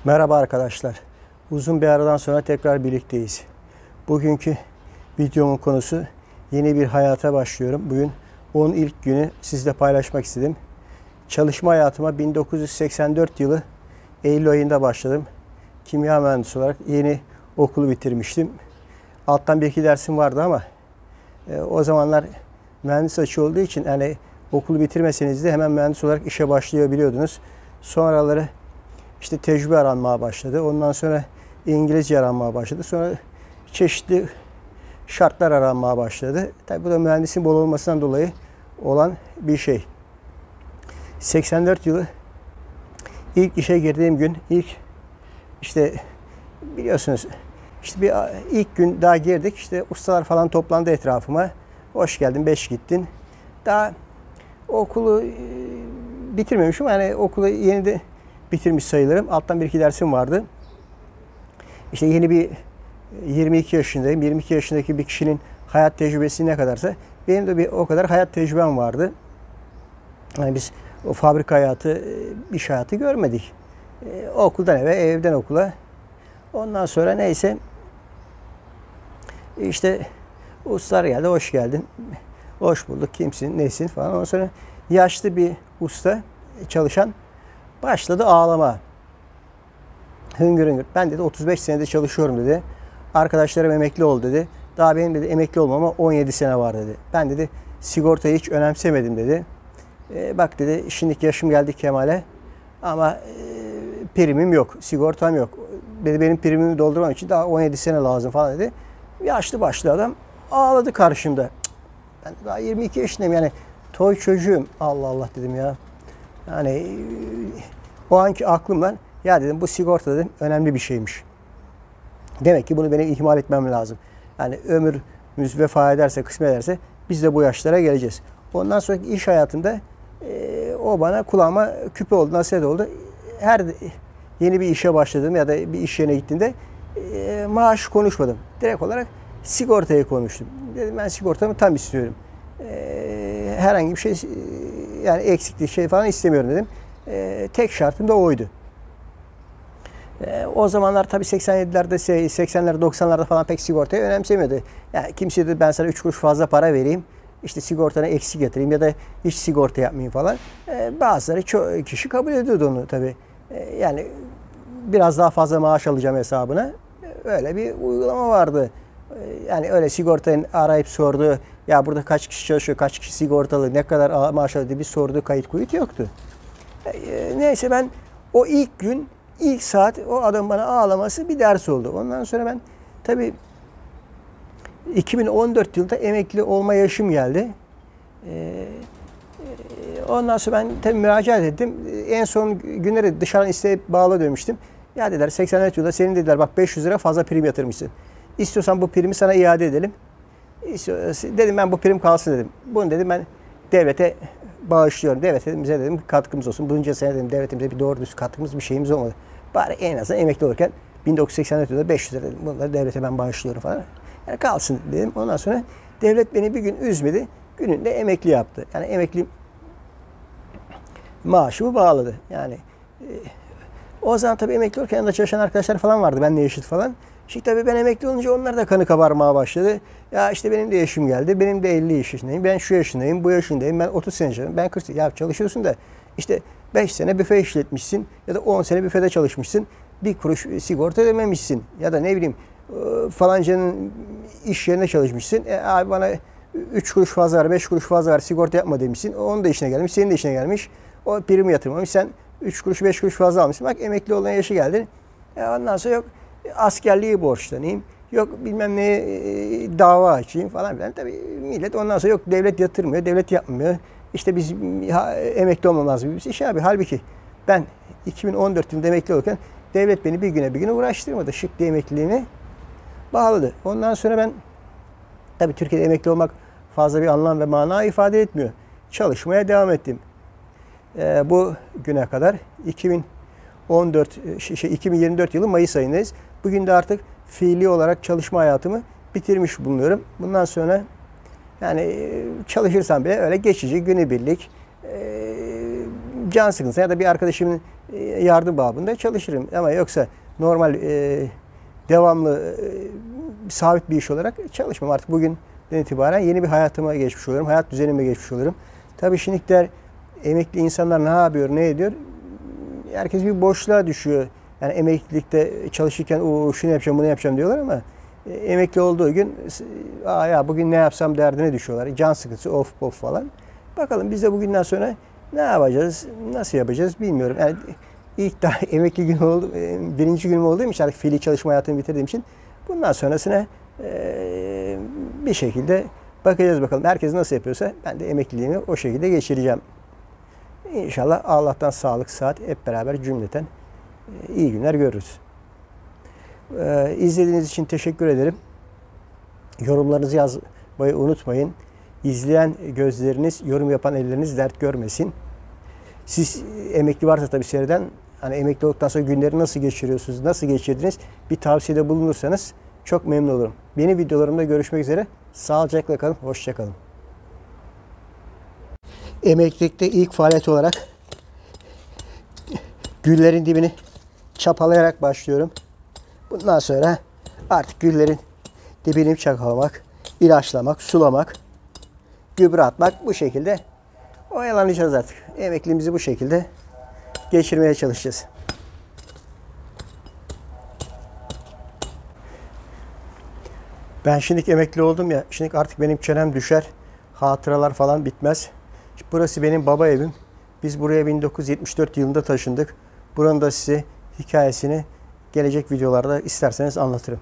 Merhaba arkadaşlar. Uzun bir aradan sonra tekrar birlikteyiz. Bugünkü videomun konusu yeni bir hayata başlıyorum. Bugün onun ilk günü sizle paylaşmak istedim. Çalışma hayatıma 1984 yılı Eylül ayında başladım. Kimya mühendisi olarak yeni okulu bitirmiştim. Alttan bir iki dersim vardı ama o zamanlar mühendis açığı olduğu için yani okulu bitirmeseniz de hemen mühendis olarak işe başlayabiliyordunuz. Sonraları İşte tecrübe aranmaya başladı. Ondan sonra İngilizce aranmaya başladı. Sonra çeşitli şartlar aranmaya başladı. Tabii bu da mühendisin bol olmasından dolayı olan bir şey. 84 yılı ilk işe girdiğim gün işte biliyorsunuz ilk gün daha girdik. İşte ustalar falan toplandı etrafıma. Hoş geldin, beş gittin. Daha okulu bitirmemişim. Yani okulu yeni de bitirmiş sayılırım. Alttan bir iki dersim vardı. İşte yeni bir 22 yaşındayım. 22 yaşındaki bir kişinin hayat tecrübesi ne kadarsa benim de o kadar hayat tecrübem vardı. Yani biz o fabrika hayatı, iş hayatı görmedik. Okuldan eve, evden okula. Ondan sonra neyse işte ustalar geldi. Hoş geldin. Hoş bulduk. Kimsin, nesin falan. Ondan sonra yaşlı bir usta çalışan başladı ağlama. Hüngür hüngür. Ben dedi 35 senede çalışıyorum dedi. Arkadaşlarım emekli oldu dedi. Daha benim dedi emekli olmama 17 sene var dedi. Ben dedi sigortayı hiç önemsemedim dedi. Bak dedi şimdiki yaşım geldi Kemal'e ama primim yok, sigortam yok. Dedi benim primimi doldurmam için daha 17 sene lazım falan dedi. Yaşlı başlı adam ağladı karşımda. Ben daha 22 yaşındayım yani toy çocuğum. Allah Allah dedim ya. Yani o anki aklımla ya dedim bu sigorta dedim önemli bir şeymiş. Demek ki bunu benim ihmal etmem lazım. Yani ömrümüz vefa ederse, kısmet ederse biz de bu yaşlara geleceğiz. Ondan sonraki iş hayatında o bana kulağıma küpe oldu, nasihat oldu. Her yeni bir işe başladım ya da bir iş yerine gittiğimde maaş konuşmadım. Direkt olarak sigortayı konuştum. Dedim ben sigortamı tam istiyorum. Herhangi bir şey yani eksiklik şey falan istemiyorum dedim. Tek şartım da oydu. O zamanlar tabii 87'lerde, 80'lerde, 90'larda falan pek sigortayı önemsemiyordu. Yani kimse de ben sana 3 kuruş fazla para vereyim, işte sigortana eksik getireyim ya da hiç sigorta yapmayayım falan. Bazıları çok kişi kabul ediyordu onu tabii. Yani biraz daha fazla maaş alacağım hesabına. Öyle bir uygulama vardı. Yani öyle sigortayı arayıp sordu. Ya burada kaç kişi çalışıyor, kaç kişi sigortalı, ne kadar maaş alıyor diye bir sorduğu kayıt kuyut yoktu. Neyse ben o ilk gün, ilk saat o adam bana ağlaması bir ders oldu. Ondan sonra ben tabii 2014 yılında emekli olma yaşım geldi. Ondan sonra ben tabii müracaat ettim. En son günleri dışarıdan isteyip bağla dönmüştüm. Ya dediler 84 yılda senin dediler bak 500 lira fazla prim yatırmışsın. İstiyorsan bu primi sana iade edelim. Dedim ben bu prim kalsın dedim. Bunu dedim ben devlete bağışlıyorum. Devlet dedim bize dedim katkımız olsun. Bunca sene dedim devletimize bir doğru düz katkımız bir şeyimiz olmadı. Bari en azından emekli olurken 1984 yılında 500 lira dedim. Bunları devlete ben bağışlıyorum falan. Yani kalsın dedim. Ondan sonra devlet beni bir gün üzmedi. Gününde emekli yaptı. Yani emekli maaşımı bağladı. Yani o zaman tabii emekli olurken yanında çalışan arkadaşlar falan vardı. Benimle yaşıt falan. Şimdi tabii ben emekli olunca onlar da kanı kabarmaya başladı. Ya işte benim de yaşım geldi. Benim de 50 yaşındayım. Ben şu yaşındayım, bu yaşındayım. Ben 30 sene çalışıyorum. Ben 40 sene. Ya çalışıyorsun da işte 5 sene büfe işletmişsin ya da 10 sene büfede çalışmışsın. Bir kuruş sigorta ödememişsin. Ya da ne bileyim falancanın iş yerine çalışmışsın. Abi bana 3 kuruş fazla ver, 5 kuruş fazla ver, sigorta yapma demişsin. Onun da işine gelmiş, senin de işine gelmiş. O primi yatırmamış. Sen 3 kuruş, 5 kuruş fazla almışsın. Bak emekli olan yaşı geldi. Ondan sonra yok askerliği borçlanayım. Yok bilmem ne dava açayım falan filan. Tabii millet ondan sonra yok devlet yatırmıyor, devlet yapmıyor. İşte biz emekli olmamız lazım. Bir şey abi. Halbuki ben 2014 yılında emekli olurken devlet beni bir güne uğraştırmadı. Şık diye emekliliğimi bağladı. Ondan sonra ben tabii Türkiye'de emekli olmak fazla bir anlam ve mana ifade etmiyor. Çalışmaya devam ettim. Bu güne kadar 2024 yılı Mayıs ayındayız. Bugün de artık fiili olarak çalışma hayatımı bitirmiş bulunuyorum. Bundan sonra yani çalışırsam bile öyle geçici, günübirlik can sıkıntısı ya da bir arkadaşımın yardım babında çalışırım. Ama yoksa normal devamlı sabit bir iş olarak çalışmam. Artık bugünden itibaren yeni bir hayatıma geçmiş olurum. Hayat düzenime geçmiş olurum. Tabii şimdikiler emekli insanlar ne yapıyor, ne ediyor? Herkes bir boşluğa düşüyor. Yani emeklilikte çalışırken şunu yapacağım, bunu yapacağım diyorlar ama emekli olduğu gün ya bugün ne yapsam derdine düşüyorlar. Can sıkıntısı, of falan. Bakalım biz de bugünden sonra ne yapacağız, nasıl yapacağız bilmiyorum. Yani ilk daha emekli günüm oldu, birinci günüm olduğum için artık fiili çalışma hayatımı bitirdiğim için bundan sonrasına bir şekilde bakacağız bakalım. Herkes nasıl yapıyorsa ben de emekliliğimi o şekilde geçireceğim. İnşallah Allah'tan sağlık, sıhhat hep beraber cümleten iyi günler görürüz. İzlediğiniz için teşekkür ederim. Yorumlarınızı yazmayı unutmayın. İzleyen gözleriniz, yorum yapan elleriniz dert görmesin. Siz emekli varsa tabii seyreden, hani emekli olduktan sonra günleri nasıl geçiriyorsunuz, nasıl geçirdiniz bir tavsiyede bulunursanız çok memnun olurum. Yeni videolarımda görüşmek üzere. Sağlıcakla kalın, hoşça kalın. Emeklilikte ilk faaliyet olarak güllerin dibini çapalayarak başlıyorum. Bundan sonra artık güllerin dibini çapalamak, ilaçlamak, sulamak, gübre atmak, bu şekilde oyalanacağız artık. Emekliliğimizi bu şekilde geçirmeye çalışacağız. Ben şimdi emekli oldum ya, şimdi artık benim çenem düşer, hatıralar falan bitmez. Burası benim baba evim. Biz buraya 1974 yılında taşındık. Buranın da size hikayesini gelecek videolarda isterseniz anlatırım.